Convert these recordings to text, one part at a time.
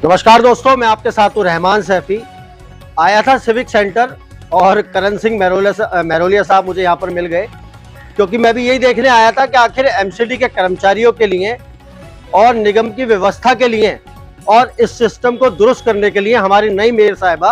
नमस्कार दोस्तों, मैं आपके साथ हूँ रहमान सैफी। आया था सिविक सेंटर और करण सिंह मेरोलिया साहब मुझे यहाँ पर मिल गए, क्योंकि मैं भी यही देखने आया था कि आखिर एमसीडी के कर्मचारियों के लिए और निगम की व्यवस्था के लिए और इस सिस्टम को दुरुस्त करने के लिए हमारी नई मेयर साहिबा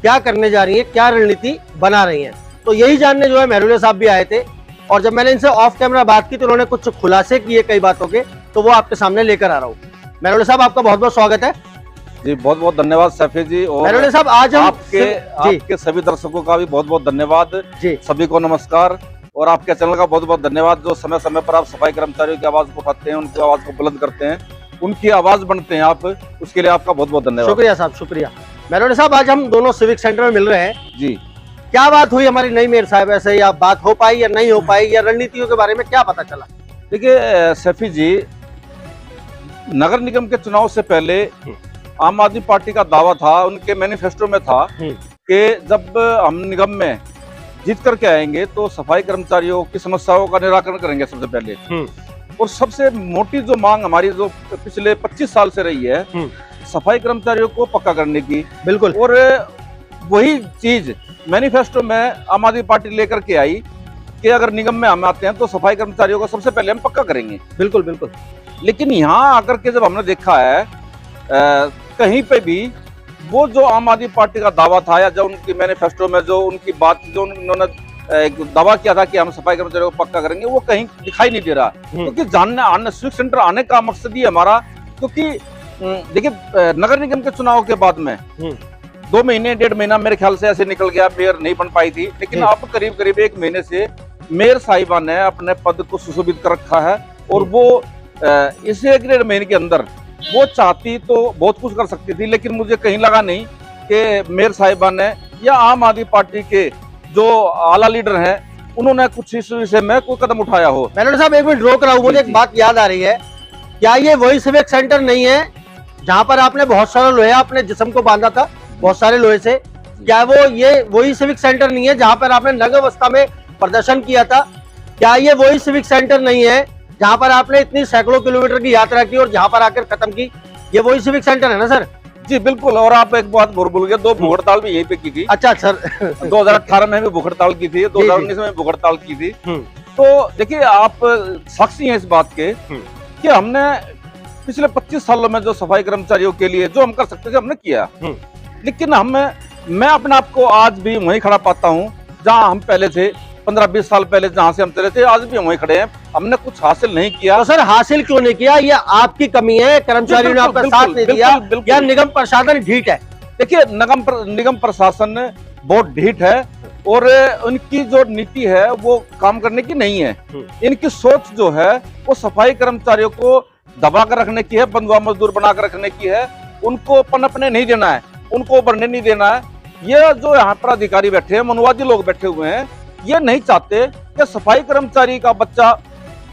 क्या करने जा रही है, क्या रणनीति बना रही हैं। तो यही जानने जो है मेरोलिया साहब भी आए थे, और जब मैंने इनसे ऑफ कैमरा बात की तो उन्होंने कुछ खुलासे किए कई बातों के, तो वो आपके सामने लेकर आ रहा हूँ। मेरोलिया साहब, आपका बहुत बहुत स्वागत है। जी, बहुत बहुत धन्यवाद सैफी जी। और मेरोलिया साहब, आज हम आपके सभी दर्शकों का भी बहुत बहुत धन्यवाद जी। सभी को नमस्कार, और आपके चैनल का बहुत बहुत धन्यवाद जो समय समय पर आप सफाई कर्मचारियों की आवाज को उठाते हैं, उनकी आवाज को बुलंद करते हैं, उनकी आवाज बनते हैं आप, उसके लिए आपका बहुत बहुत धन्यवाद। शुक्रिया साहब, शुक्रिया। मेरोलिया साहब, आज हम दोनों सिविक सेंटर में मिल रहे हैं जी। क्या बात हुई हमारी नई मेयर साहब से, या बात हो पाई या नहीं हो पाई, या रणनीतियों के बारे में क्या पता चला? देखिए सैफी जी, नगर निगम के चुनाव से पहले आम आदमी पार्टी का दावा था, उनके मैनिफेस्टो में था कि जब हम निगम में जीत करके आएंगे तो सफाई कर्मचारियों की समस्याओं का निराकरण करेंगे सबसे पहले। और सबसे मोटी जो मांग हमारी जो पिछले 25 साल से रही है, सफाई कर्मचारियों को पक्का करने की। बिल्कुल। और वही चीज मैनिफेस्टो में आम आदमी पार्टी लेकर के आई कि अगर निगम में हम आते हैं तो सफाई कर्मचारियों को सबसे पहले हम पक्का करेंगे। बिल्कुल बिल्कुल। लेकिन यहाँ आकर के जब हमने देखा है कहीं पे भी वो जो आम आदमी पार्टी का दावा था, या जो उनकी मैनिफेस्टो में जो उनकी बात, जो उन्होंने एक दावा किया था कि हम सफाई कर्मचारियों को पक्का करेंगे, वो कहीं दिखाई नहीं दे रहा। क्योंकि जानने सिविक सेंटर आने का मकसद ही हमारा, क्योंकि देखिए नगर निगम के चुनाव के बाद में 2 महीने 1.5 महीना मेरे ख्याल से ऐसे निकल गया, मेयर नहीं बन पाई थी। लेकिन अब करीब करीब 1 महीने से मेयर साहिबा ने अपने पद को सुशोभित कर रखा है, और वो इस 1.5 महीने के अंदर वो चाहती तो बहुत कुछ कर सकती थी, लेकिन मुझे कहीं लगा नहीं कि मेयर साहिबा ने या आम आदमी पार्टी के जो आला लीडर हैं उन्होंने कुछ इस विषय में कोई कदम उठाया हो। मेरोलिया साहब, एक मिनट रोक रहा हूँ, मुझे एक बात याद आ रही है। क्या ये वही सिविक सेंटर नहीं है जहाँ पर आपने बहुत सारा लोहा अपने जिस्म को बांधा था, बहुत सारे लोहे से? क्या वो ये वही सिविक सेंटर नहीं है जहाँ पर आपने नग्न अवस्था में प्रदर्शन किया था? क्या ये वही सिविक सेंटर नहीं है जहाँ पर आपने इतनी सैकड़ों किलोमीटर की यात्रा की और जहाँ पर आकर खत्म की? ये वही सिविक सेंटर है ना सर? जी बिल्कुल। और आप एक बात भूल गए, 2 भूख हड़ताल भी यहीं पे की थी। अच्छा सर। 2018 में भी भूख हड़ताल की थी, 2019 में भूख हड़ताल की थी। तो देखिए, आप साक्षी हैं इस बात के कि हमने पिछले 25 सालों में जो सफाई कर्मचारियों के लिए जो हम कर सकते थे हमने किया। लेकिन मैं अपने आप को आज भी वहीं खड़ा पाता हूँ जहाँ हम पहले थे, 15-20 साल पहले जहाँ से हम चले थे, आज भी हम वहीं खड़े हैं। हमने कुछ हासिल नहीं किया। तो सर, हासिल क्यों नहीं किया? ये आपकी कमी है, कर्मचारियों ने आपका साथ नहीं दिया, या निगम प्रशासन ढीठ है? देखिए, निगम प्रशासन बहुत ढीठ है, और उनकी जो नीति है वो काम करने की नहीं है। इनकी सोच जो है वो सफाई कर्मचारियों को दबा कर रखने की है, बंधुआ मजदूर बनाकर रखने की है। उनको पनपने नहीं देना है, उनको बढ़ने नहीं देना है। ये जो यहाँ पर अधिकारी बैठे हैं, मनुवादी लोग बैठे हुए हैं, ये नहीं चाहते कि सफाई कर्मचारी का बच्चा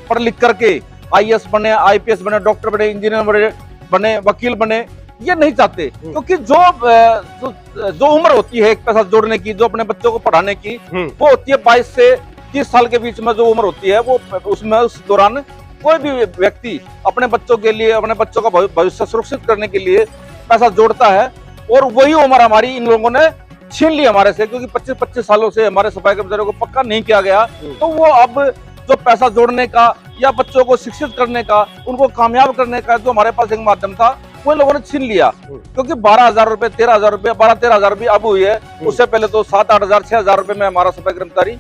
पढ़ लिख करके आईएएस बने, आईपीएस बने, डॉक्टर बने, इंजीनियर बने, वकील बने। ये नहीं चाहते, क्योंकि जो उम्र होती है एक पैसा जोड़ने की, जो अपने बच्चों को पढ़ाने की, वो होती है 22 से 30 साल के बीच में जो उम्र होती है, वो उसमें उस दौरान कोई भी व्यक्ति अपने बच्चों के लिए, अपने बच्चों का भविष्य सुरक्षित करने के लिए पैसा जोड़ता है। और वही उम्र हमारी इन लोगों ने छीन ली हमारे से, क्योंकि 25 सालों से हमारे सफाई कर्मचारियों को पक्का नहीं किया गया। तो वो अब जो पैसा जोड़ने का या बच्चों को शिक्षित करने का, उनको कामयाब करने का जो हमारे पास एक माध्यम था, वो लोगों ने छीन लिया। क्योंकि 12,000 रुपए, 13,000 रुपए, 12-13,000 रुपए अब हुई है। उससे पहले तो 7-8,000, 6,000 रुपए में हमारा सफाई कर्मचारी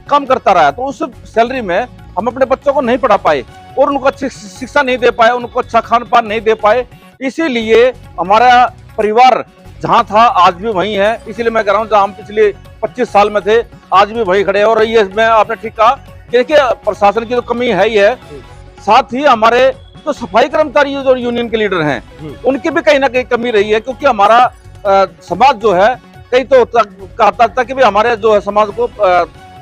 काम करता रहा है। तो उस सैलरी में हम अपने बच्चों को नहीं पढ़ा पाए, और उनको अच्छी शिक्षा नहीं दे पाए, उनको अच्छा खान पान नहीं दे पाए। इसीलिए हमारा परिवार जहाँ था आज भी वहीं है। इसीलिए मैं कह रहा हूँ, जहाँ हम पिछले 25 साल में थे आज भी वहीं खड़े हैं। और ये मैं आपने ठीक कहा, देखिए प्रशासन की तो कमी है ही है, साथ ही हमारे जो सफाई कर्मचारी जो यूनियन के लीडर हैं उनकी भी कहीं ना कहीं कमी रही है। क्योंकि हमारा समाज जो है, कई तो कहता था कि हमारे जो है समाज को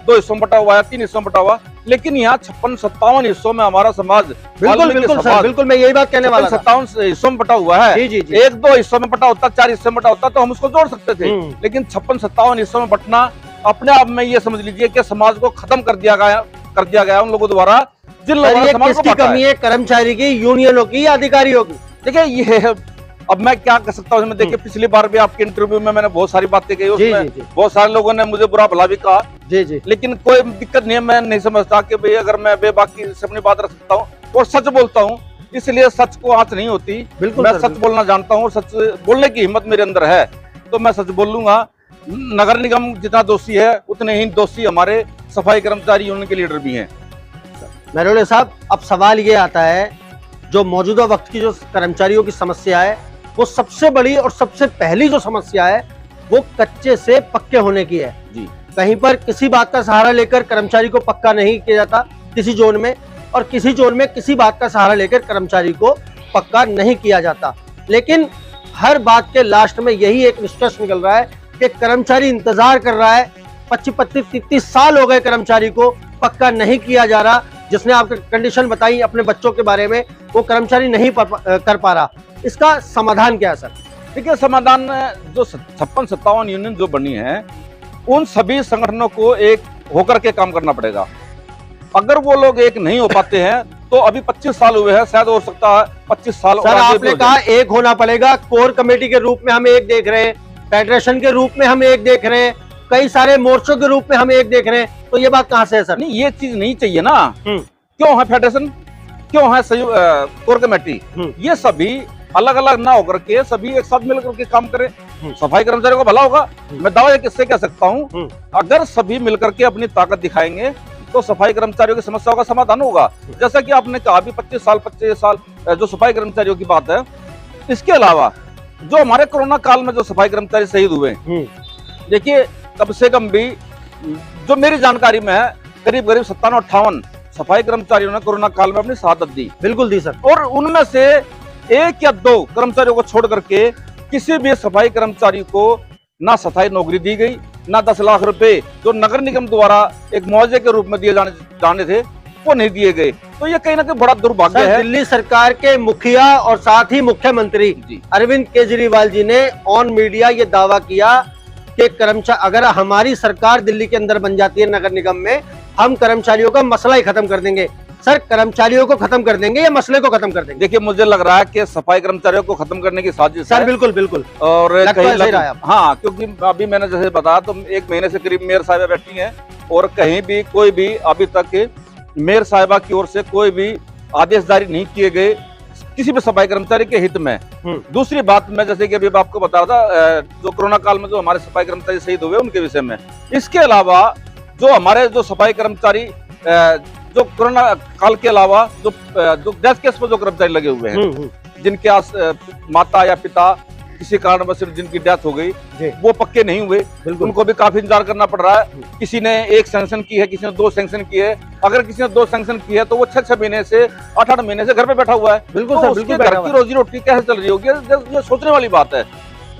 2 हिस्सों में बटा हुआ है, 3 हिस्सों में बटा हुआ, लेकिन यहाँ 56-57 हिस्सों में हमारा समाज, बिल्कुल मैं यही बात कहने वाला, 57 हिस्सों में बटा हुआ है। 1-2 हिस्सों में बटा होता, 4 हिस्सों में बटा होता तो हम उसको जोड़ सकते थे। लेकिन 56-57 हिस्सों में बटना अपने आप में ये समझ लीजिए कि समाज को खत्म कर दिया गया उन लोगों द्वारा, जिन लोगों ने समाज को बांटा है। कमी है कर्मचारी की, यूनियनों की या अधिकारियों की? देखिए, ये अब मैं क्या कर सकता हूँ इसमें? देखिए पिछली बार भी आपके इंटरव्यू में मैंने बहुत सारी बातें कही, उसमें बहुत सारे लोगों ने मुझे बुरा भला भी कहा। जी जी। लेकिन कोई दिक्कत नहीं है, मैं नहीं समझता कि भाई अगर मैं बेबाकी से अपनी बात रख सकता हूँ और सच बोलता हूँ, इसलिए सच को आंच नहीं होती। बिल्कुल मैं सच बोलना जानता हूँ और सच बोलने की हिम्मत मेरे अंदर है, तो मैं सच बोल लूंगा। नगर निगम जितना दोषी है उतने ही दोषी हमारे सफाई कर्मचारी यूनियन के लीडर भी हैं। महरोलिया साहब, अब सवाल ये आता है, जो मौजूदा वक्त की जो कर्मचारियों की समस्या है, वो सबसे बड़ी और सबसे पहली जो समस्या है वो कच्चे से पक्के होने की है जी। कहीं पर किसी बात का सहारा लेकर कर्मचारी को पक्का नहीं किया जाता किसी जोन में, और किसी जोन में किसी बात का सहारा लेकर कर्मचारी को पक्का नहीं किया जाता। लेकिन हर बात के लास्ट में यही एक निष्कर्ष निकल रहा है कि कर्मचारी इंतजार कर रहा है। 25-30 साल हो गए कर्मचारी को पक्का नहीं किया जा रहा। जिसने आपको कंडीशन बताई अपने बच्चों के बारे में, वो कर्मचारी नहीं कर पा रहा। इसका समाधान क्या है सर? देखिए समाधान, जो 56-57 यूनियन जो बनी है, उन सभी संगठनों को एक होकर के काम करना पड़ेगा। अगर वो लोग एक नहीं हो पाते हैं तो अभी 25 साल हुए हैं, शायद हो सकता है 25 साल सर आपने कहा एक होना पड़ेगा। कोर कमेटी के रूप में हम एक देख रहे हैं, फेडरेशन के रूप में हम एक देख रहे हैं, कई सारे मोर्चों के रूप में हम एक देख रहे हैं, तो ये बात कहां से है सर? नहीं, ये चीज नहीं चाहिए ना। क्यों है फेडरेशन, क्यों है कोर कमेटी? ये सभी अलग अलग ना होकर के सभी एक साथ मिलकर के काम करें, सफाई कर्मचारियों को भला होगा। मैं दावा किससे कह सकता हूँ, अगर सभी मिलकर के अपनी ताकत दिखाएंगे तो सफाई कर्मचारियों की समस्याओं का समाधान होगा। जैसा कि आपने कहा अभी 25 साल जो सफाई कर्मचारियों की बात है। इसके अलावा जो हमारे कोरोना काल में जो सफाई कर्मचारी शहीद हुए, देखिए कम से कम भी जो मेरी जानकारी में है करीब 57-58 सफाई कर्मचारियों ने कोरोना काल में अपनी शहादत दी। बिल्कुल दी सर। और उनमें से 1 या 2 कर्मचारियों को छोड़ करके किसी भी सफाई कर्मचारी को ना स्थायी नौकरी दी गई, ना 10 लाख रुपए जो नगर निगम द्वारा एक मुआवजे के रूप में दिए जाने थे वो नहीं दिए गए। तो ये कहीं ना कहीं बड़ा दुर्भाग्य है। दिल्ली सरकार के मुखिया और साथ ही मुख्यमंत्री अरविंद केजरीवाल जी ने ऑन मीडिया ये दावा किया कि कर्मचारी, अगर हमारी सरकार दिल्ली के अंदर बन जाती है नगर निगम में, हम कर्मचारियों का मसला ही खत्म कर देंगे। सर कर्मचारियों को खत्म कर देंगे या मसले को खत्म कर देंगे? देखिए मुझे लग रहा है कि सफाई कर्मचारियों को खत्म करने की साजिश सर। बिल्कुल बिल्कुल। और हाँ, क्योंकि अभी मैंने जैसे बताया तो 1 महीने से करीब मेयर साहिबा बैठी हैं और कहीं भी कोई भी अभी तक मेयर साहिबा की ओर से कोई भी आदेश जारी नहीं किए गए किसी भी सफाई कर्मचारी के हित में। दूसरी बात, मैं जैसे कि अभी आपको बता रहा था जो कोरोना काल में जो हमारे सफाई कर्मचारी शहीद हुए उनके विषय में। इसके अलावा जो हमारे जो सफाई कर्मचारी जो कोरोना काल के अलावा जो डेथ केस पर जो कर्मचारी लगे हुए हैं, जिनके माता या पिता किसी कारणवश जिनकी डेथ हो गई, वो पक्के नहीं हुए, उनको भी काफी इंतजार करना पड़ रहा है। किसी ने 1 सैंक्शन की है, किसी ने 2 सैंक्शन की है। अगर किसी ने 2 सैंक्शन की है तो वो 6 महीने से 8 महीने से घर पे बैठा हुआ है। बिल्कुल तो उसके घर की रोजी रोटी कैसे चल रही होगी, ये सोचने वाली बात है।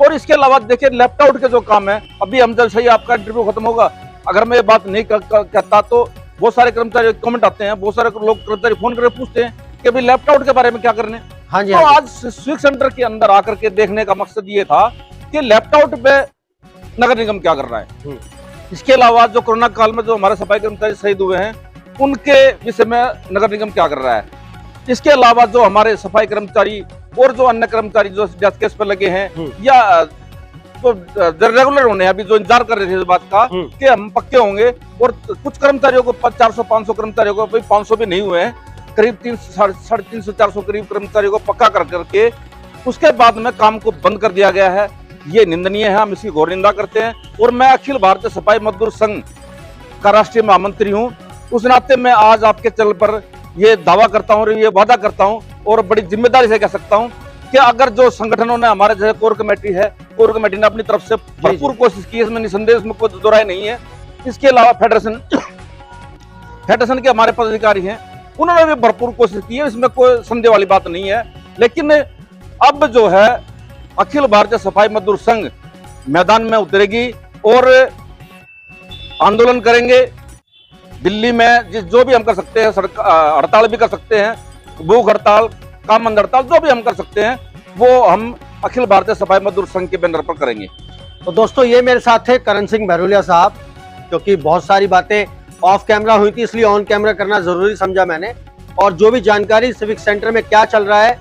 और इसके अलावा देखिए लेफ्ट आउट के जो काम है, अभी हम जैसे ही आपका इंटरव्यू खत्म होगा, अगर मैं ये बात नहीं कहता तो बहुत सारे कर्मचारी कमेंट आते हैं, बहुत सारे लोग कर्मचारी फोन करके पूछते हैं कि भाई लेफ्ट आउट के बारे में क्या करने। हाँ जी, तो आज स्विक सेंटर के अंदर आकर के देखने का मकसद ये था कि लेफ्ट आउट पे नगर निगम क्या कर रहा है। इसके अलावा जो कोरोना काल में जो हमारे सफाई कर्मचारी शहीद हुए हैं उनके विषय में नगर निगम क्या कर रहा है। इसके अलावा जो हमारे सफाई कर्मचारी और जो अन्य कर्मचारी जो डेथ केस पर लगे हैं या तो रेगुलर होने अभी जो इंतजार कर रहे थे इस बात का कि हम पक्के होंगे, और कुछ कर्मचारियों को 400-500 कर्मचारियों को, 500 भी नहीं हुए हैं, करीब 300-400 करीब कर्मचारियों को पक्का कर करके उसके बाद में काम को बंद कर दिया गया है। ये निंदनीय है, हम इसकी घोर निंदा करते हैं। और मैं अखिल भारतीय सफाई मजदूर संघ का राष्ट्रीय महामंत्री हूँ, उस नाते मैं आज आपके चैनल पर ये दावा करता हूँ और ये वादा करता हूँ और बड़ी जिम्मेदारी से कह सकता हूँ कि अगर जो संगठनों ने हमारे जैसे कोर कमेटी है, कोर कमेटी ने अपनी तरफ से भरपूर कोशिश की, इसमें निसंदेह इसमें कोई दोहराई नहीं है। इसके अलावा फेडरेशन के हमारे पदाधिकारी हैं, उन्होंने भी भरपूर कोशिश की है, इसमें कोई संदेह वाली बात नहीं है। लेकिन अब जो है अखिल भारतीय सफाई मजदूर संघ मैदान में उतरेगी और आंदोलन करेंगे। दिल्ली में जो भी हम कर सकते हैं, हड़ताल भी कर सकते हैं, भूख हड़ताल, काम बंद हड़ताल, जो भी हम कर सकते हैं वो हम अखिल भारतीय सफाई मजदूर संघ के बैनर पर करेंगे। तो दोस्तों ये मेरे साथ थे करण सिंह महरोलिया साहब, क्योंकि बहुत सारी बातें ऑफ कैमरा हुई थी इसलिए ऑन कैमरा करना जरूरी समझा मैंने। और जो भी जानकारी सिविक सेंटर में क्या चल रहा है,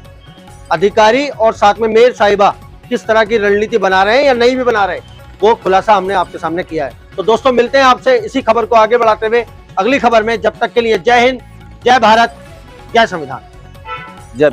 अधिकारी और साथ में मेयर साहिबा किस तरह की रणनीति बना रहे हैं या नहीं भी बना रहे, वो खुलासा हमने आपके सामने किया है। तो दोस्तों मिलते हैं आपसे इसी खबर को आगे बढ़ाते हुए अगली खबर में। जब तक के लिए जय हिंद, जय भारत, जय संविधान। जय